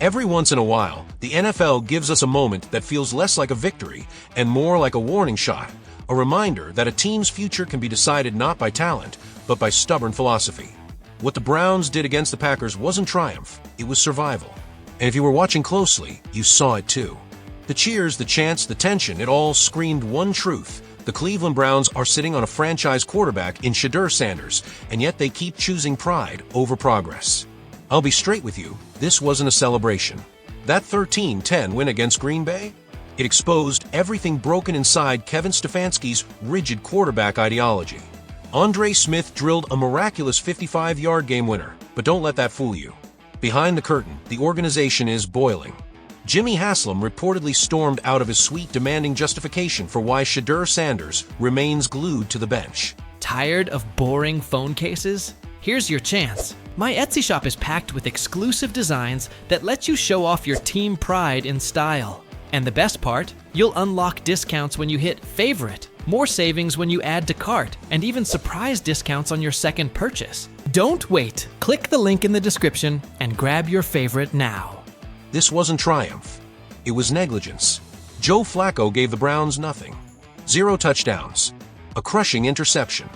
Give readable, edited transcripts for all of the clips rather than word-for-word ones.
Every once in a while, the NFL gives us a moment that feels less like a victory and more like a warning shot, a reminder that a team's future can be decided not by talent, but by stubborn philosophy. What the Browns did against the Packers wasn't triumph, it was survival. And if you were watching closely, you saw it too. The cheers, the chants, the tension, it all screamed one truth. The Cleveland Browns are sitting on a franchise quarterback in Shedeur Sanders, and yet they keep choosing pride over progress. I'll be straight with you, this wasn't a celebration. That 13-10 win against Green Bay? It exposed everything broken inside Kevin Stefanski's rigid quarterback ideology. Andre Smith drilled a miraculous 55-yard game winner, but don't let that fool you. Behind the curtain, the organization is boiling. Jimmy Haslam reportedly stormed out of his suite demanding justification for why Shedeur Sanders remains glued to the bench. Tired of boring phone cases? Here's your chance. My Etsy shop is packed with exclusive designs that let you show off your team pride in style. And the best part, you'll unlock discounts when you hit favorite, more savings when you add to cart, and even surprise discounts on your second purchase. Don't wait. Click the link in the description and grab your favorite now. This wasn't triumph. It was negligence. Joe Flacco gave the Browns nothing. 0 touchdowns, a crushing interception,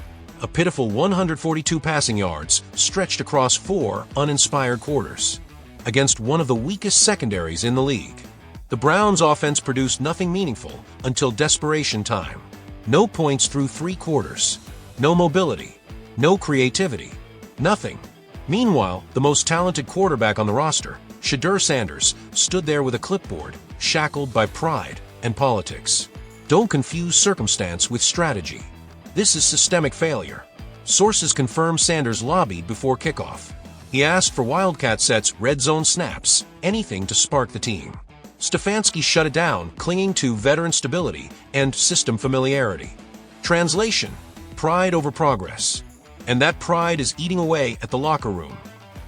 a pitiful 142 passing yards stretched across 4 uninspired quarters. Against one of the weakest secondaries in the league, the Browns' offense produced nothing meaningful until desperation time. No points through 3 quarters. No mobility. No creativity. Nothing. Meanwhile, the most talented quarterback on the roster, Shedeur Sanders, stood there with a clipboard, shackled by pride and politics. Don't confuse circumstance with strategy. This is systemic failure. Sources confirm Sanders lobbied before kickoff. He asked for Wildcat sets, red zone snaps, anything to spark the team. Stefanski shut it down, clinging to veteran stability and system familiarity. Translation: pride over progress. And that pride is eating away at the locker room.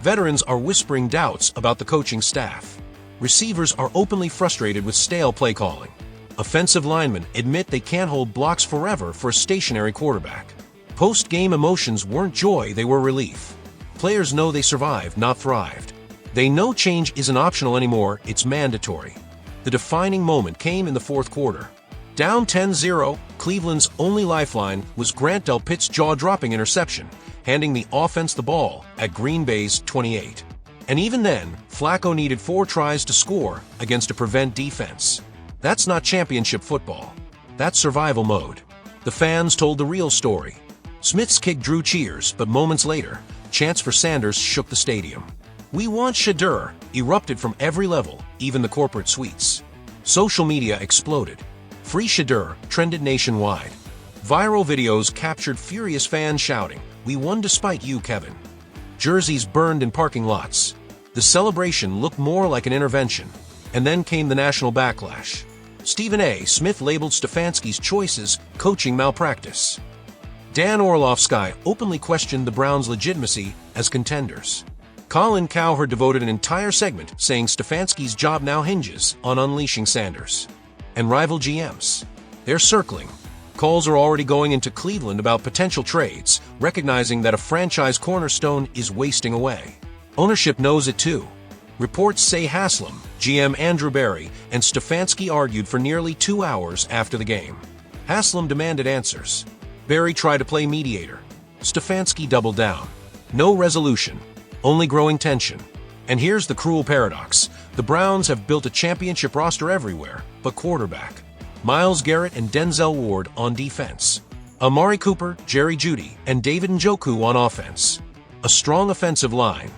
Veterans are whispering doubts about the coaching staff. Receivers are openly frustrated with stale play calling. Offensive linemen admit they can't hold blocks forever for a stationary quarterback. Post-game emotions weren't joy, they were relief. Players know they survived, not thrived. They know change isn't optional anymore, it's mandatory. The defining moment came in the fourth quarter. Down 10-0, Cleveland's only lifeline was Grant Delpit's jaw-dropping interception, handing the offense the ball at Green Bay's 28. And even then, Flacco needed 4 tries to score against a prevent defense. That's not championship football. That's survival mode. The fans told the real story. Smith's kick drew cheers, but moments later, chants for Sanders shook the stadium. "We want Shedeur" erupted from every level, even the corporate suites. Social media exploded. "Free Shedeur" trended nationwide. Viral videos captured furious fans shouting, "We won despite you, Kevin." Jerseys burned in parking lots. The celebration looked more like an intervention. And then came the national backlash. Stephen A. Smith labeled Stefanski's choices coaching malpractice. Dan Orlovsky openly questioned the Browns' legitimacy as contenders. Colin Cowherd devoted an entire segment saying Stefanski's job now hinges on unleashing Sanders. And rival GMs, they're circling. Calls are already going into Cleveland about potential trades, recognizing that a franchise cornerstone is wasting away. Ownership knows it too. Reports say Haslam, GM Andrew Berry, and Stefanski argued for nearly 2 hours after the game. Haslam demanded answers. Berry tried to play mediator. Stefanski doubled down. No resolution, only growing tension. And here's the cruel paradox. The Browns have built a championship roster everywhere, but quarterback. Myles Garrett and Denzel Ward on defense. Amari Cooper, Jerry Jeudy, and David Njoku on offense. A strong offensive line.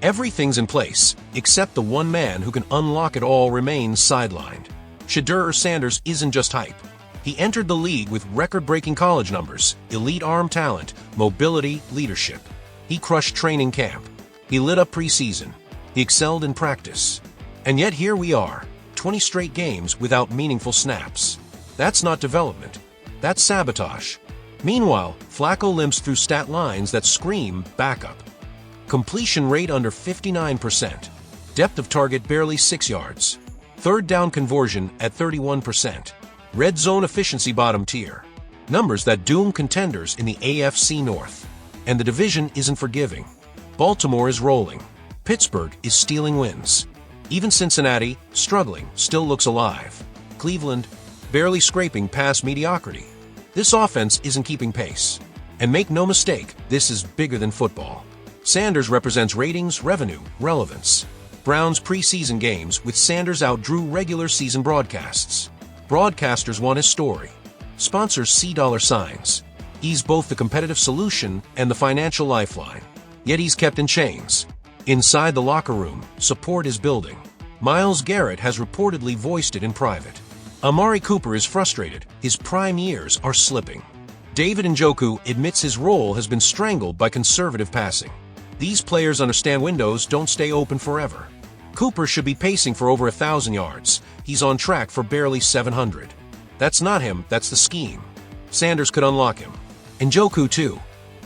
Everything's in place, except the one man who can unlock it all remains sidelined. Shedeur Sanders isn't just hype. He entered the league with record-breaking college numbers, elite arm talent, mobility, leadership. He crushed training camp. He lit up preseason. He excelled in practice. And yet here we are, 20 straight games without meaningful snaps. That's not development. That's sabotage. Meanwhile, Flacco limps through stat lines that scream backup. Completion rate under 59%. Depth of target barely 6 yards. Third down conversion at 31%. Red zone efficiency bottom tier. Numbers that doom contenders in the AFC North. And the division isn't forgiving. Baltimore is rolling. Pittsburgh is stealing wins. Even Cincinnati, struggling, still looks alive. Cleveland, barely scraping past mediocrity. This offense isn't keeping pace. And make no mistake, this is bigger than football. Sanders represents ratings, revenue, relevance. Browns' preseason games with Sanders outdrew regular season broadcasts. Broadcasters want his story. Sponsors see dollar signs. He's both the competitive solution and the financial lifeline. Yet he's kept in chains. Inside the locker room, support is building. Myles Garrett has reportedly voiced it in private. Amari Cooper is frustrated. His prime years are slipping. David Njoku admits his role has been strangled by conservative passing. These players understand windows don't stay open forever. Cooper should be pacing for over 1,000 yards. He's on track for barely 700. That's not him, that's the scheme. Sanders could unlock him. Njoku too.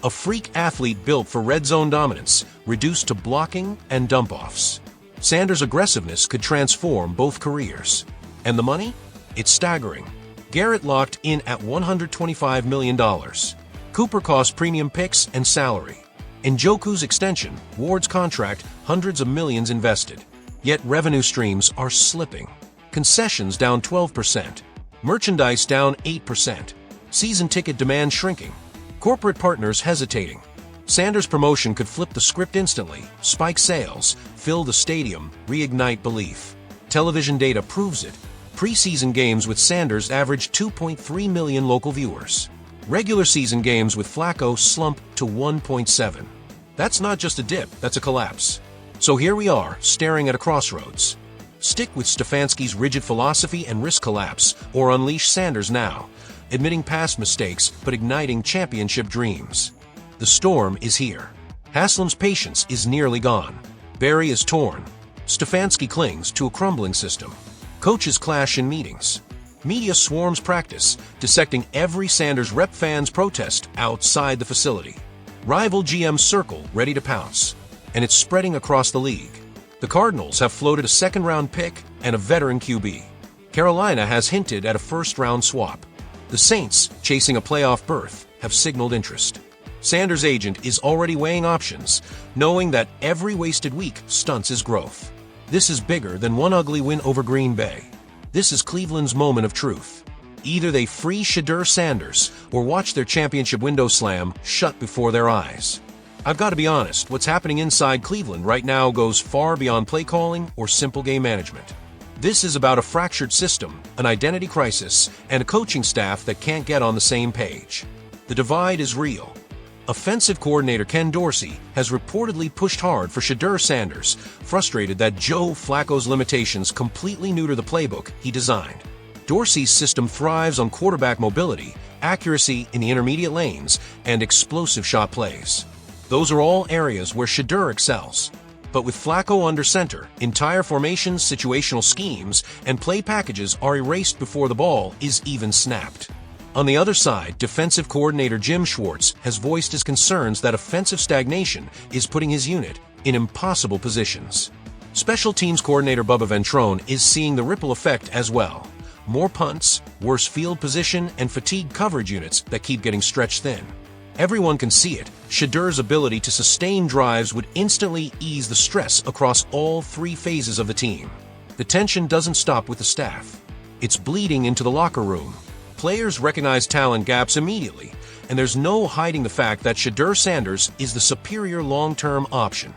A freak athlete built for red zone dominance, reduced to blocking and dump-offs. Sanders' aggressiveness could transform both careers. And the money? It's staggering. Garrett locked in at $125 million. Cooper cost premium picks and salary. Njoku's extension, Ward's contract, hundreds of millions invested. Yet revenue streams are slipping. Concessions down 12%. Merchandise down 8%. Season ticket demand shrinking. Corporate partners hesitating. Sanders' promotion could flip the script instantly, spike sales, fill the stadium, reignite belief. Television data proves it. Preseason games with Sanders averaged 2.3 million local viewers. Regular season games with Flacco slump to 1.7. That's not just a dip, that's a collapse. So here we are, staring at a crossroads. Stick with Stefanski's rigid philosophy and risk collapse, or unleash Sanders now, admitting past mistakes but igniting championship dreams. The storm is here. Haslam's patience is nearly gone. Barry is torn. Stefanski clings to a crumbling system. Coaches clash in meetings. Media swarms practice, dissecting every Sanders rep fan's protest outside the facility. Rival GMs circle, ready to pounce. And it's spreading across the league. The Cardinals have floated a second-round pick and a veteran QB. Carolina has hinted at a first-round swap. The Saints, chasing a playoff berth, have signaled interest. Sanders' agent is already weighing options, knowing that every wasted week stunts his growth. This is bigger than one ugly win over Green Bay. This is Cleveland's moment of truth. Either they free Shedeur Sanders or watch their championship window slam shut before their eyes. I've got to be honest, what's happening inside Cleveland right now goes far beyond play calling or simple game management. This is about a fractured system, an identity crisis, and a coaching staff that can't get on the same page. The divide is real. Offensive coordinator Ken Dorsey has reportedly pushed hard for Shedeur Sanders, frustrated that Joe Flacco's limitations completely neuter the playbook he designed. Dorsey's system thrives on quarterback mobility, accuracy in the intermediate lanes, and explosive shot plays. Those are all areas where Shedeur excels. But with Flacco under center, entire formations, situational schemes, and play packages are erased before the ball is even snapped. On the other side, defensive coordinator Jim Schwartz has voiced his concerns that offensive stagnation is putting his unit in impossible positions. Special teams coordinator Bubba Ventrone is seeing the ripple effect as well. More punts, worse field position, and fatigued coverage units that keep getting stretched thin. Everyone can see it. Shedeur's ability to sustain drives would instantly ease the stress across all three phases of the team. The tension doesn't stop with the staff. It's bleeding into the locker room. Players recognize talent gaps immediately, and there's no hiding the fact that Shedeur Sanders is the superior long-term option.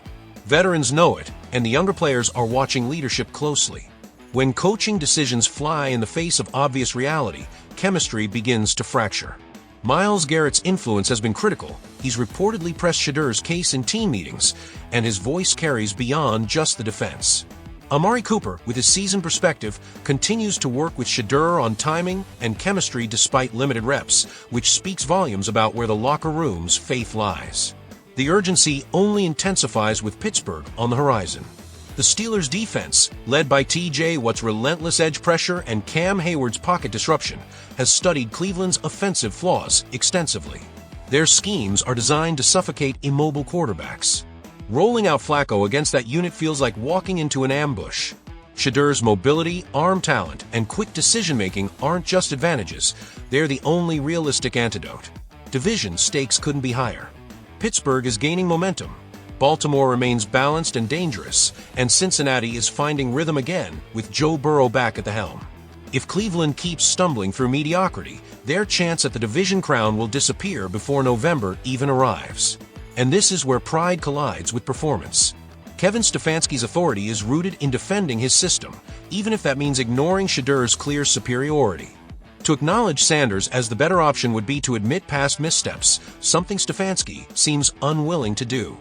Veterans know it, and the younger players are watching leadership closely. When coaching decisions fly in the face of obvious reality, chemistry begins to fracture. Myles Garrett's influence has been critical. He's reportedly pressed Shedeur's case in team meetings, and his voice carries beyond just the defense. Amari Cooper, with his season perspective, continues to work with Shedeur on timing and chemistry despite limited reps, which speaks volumes about where the locker room's faith lies. The urgency only intensifies with Pittsburgh on the horizon. The Steelers' defense, led by T.J. Watt's relentless edge pressure and Cam Hayward's pocket disruption, has studied Cleveland's offensive flaws extensively. Their schemes are designed to suffocate immobile quarterbacks. Rolling out Flacco against that unit feels like walking into an ambush. Shedeur's mobility, arm talent, and quick decision-making aren't just advantages, they're the only realistic antidote. Division stakes couldn't be higher. Pittsburgh is gaining momentum. Baltimore remains balanced and dangerous, and Cincinnati is finding rhythm again with Joe Burrow back at the helm. If Cleveland keeps stumbling through mediocrity, their chance at the division crown will disappear before November even arrives. And this is where pride collides with performance. Kevin Stefanski's authority is rooted in defending his system, even if that means ignoring Shedeur's clear superiority. To acknowledge Sanders as the better option would be to admit past missteps, something Stefanski seems unwilling to do.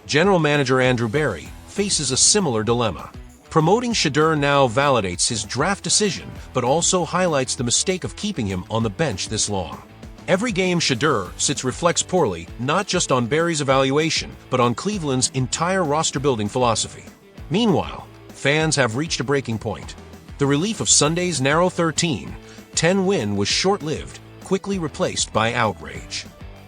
General Manager Andrew Berry faces a similar dilemma. Promoting Shedeur now validates his draft decision, but also highlights the mistake of keeping him on the bench this long. Every game Shedeur sits reflects poorly not just on Berry's evaluation, but on Cleveland's entire roster-building philosophy. Meanwhile, fans have reached a breaking point. The relief of Sunday's narrow 13-10 win was short-lived, quickly replaced by outrage.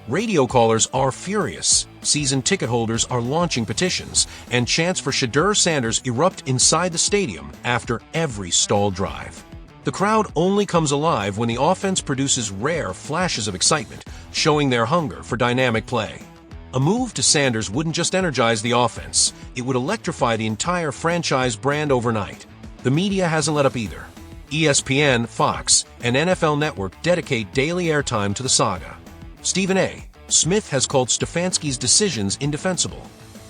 Radio callers are furious, season ticket holders are launching petitions, and chants for Shedeur Sanders erupt inside the stadium after every stalled drive. The crowd only comes alive when the offense produces rare flashes of excitement, showing their hunger for dynamic play. A move to Sanders wouldn't just energize the offense, it would electrify the entire franchise brand overnight. The media hasn't let up either. ESPN, Fox, and NFL Network dedicate daily airtime to the saga. Stephen A. Smith has called Stefanski's decisions indefensible.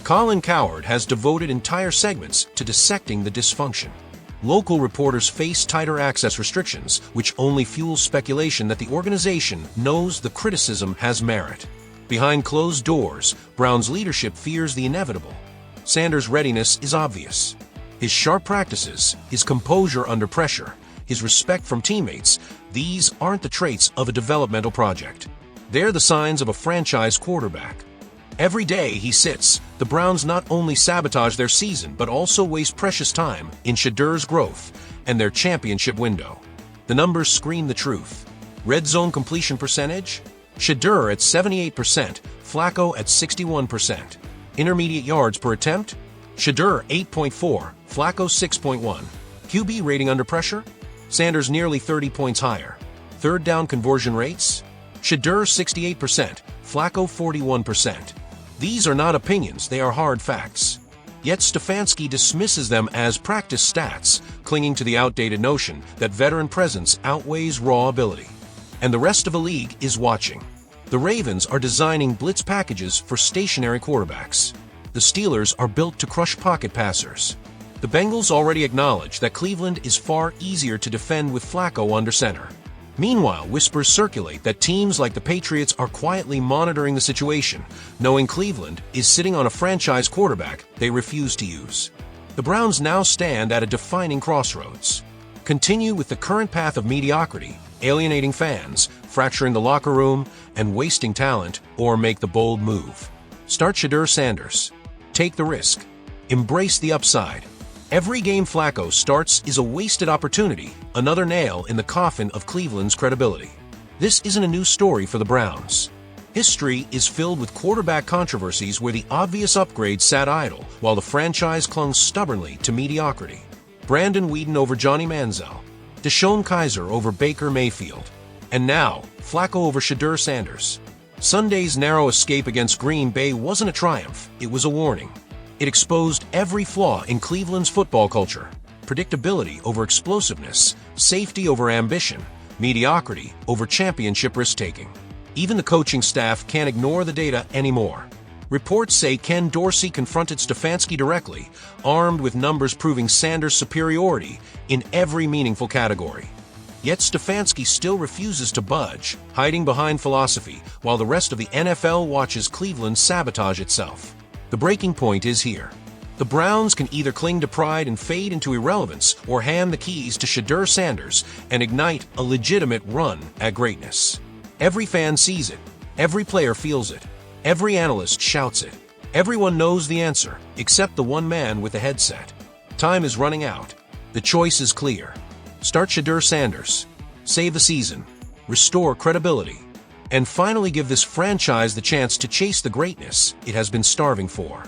Colin Cowherd has devoted entire segments to dissecting the dysfunction. Local reporters face tighter access restrictions, which only fuels speculation that the organization knows the criticism has merit. Behind closed doors, Brown's leadership fears the inevitable. Sanders' readiness is obvious. His sharp practices, his composure under pressure, his respect from teammates, these aren't the traits of a developmental project. They're the signs of a franchise quarterback. Every day he sits, the Browns not only sabotage their season but also waste precious time in Shedeur's growth and their championship window. The numbers scream the truth. Red zone completion percentage? Shedeur at 78%, Flacco at 61%. Intermediate yards per attempt? Shedeur 8.4, Flacco 6.1. QB rating under pressure? Sanders nearly 30 points higher. Third down conversion rates? Shedeur 68%, Flacco 41%. These are not opinions, they are hard facts. Yet Stefanski dismisses them as practice stats, clinging to the outdated notion that veteran presence outweighs raw ability. And the rest of the league is watching. The Ravens are designing blitz packages for stationary quarterbacks. The Steelers are built to crush pocket passers. The Bengals already acknowledge that Cleveland is far easier to defend with Flacco under center. Meanwhile, whispers circulate that teams like the Patriots are quietly monitoring the situation, knowing Cleveland is sitting on a franchise quarterback they refuse to use. The Browns now stand at a defining crossroads. Continue with the current path of mediocrity, alienating fans, fracturing the locker room, and wasting talent, or make the bold move. Start Shedeur Sanders. Take the risk. Embrace the upside. Every game Flacco starts is a wasted opportunity, another nail in the coffin of Cleveland's credibility. This isn't a new story for the Browns. History is filled with quarterback controversies where the obvious upgrade sat idle while the franchise clung stubbornly to mediocrity. Brandon Weeden over Johnny Manziel, Deshaun Kaiser over Baker Mayfield, and now Flacco over Shedeur Sanders. Sunday's narrow escape against Green Bay wasn't a triumph, it was a warning. It exposed every flaw in Cleveland's football culture: predictability over explosiveness, safety over ambition, mediocrity over championship risk-taking. Even the coaching staff can't ignore the data anymore. Reports say Ken Dorsey confronted Stefanski directly, armed with numbers proving Sanders' superiority in every meaningful category. Yet Stefanski still refuses to budge, hiding behind philosophy, while the rest of the NFL watches Cleveland sabotage itself. The breaking point is here. The Browns can either cling to pride and fade into irrelevance, or hand the keys to Shedeur Sanders and ignite a legitimate run at greatness. Every fan sees it. Every player feels it. Every analyst shouts it. Everyone knows the answer, except the one man with the headset. Time is running out. The choice is clear. Start Shedeur Sanders. Save the season. Restore credibility. And finally give this franchise the chance to chase the greatness it has been starving for.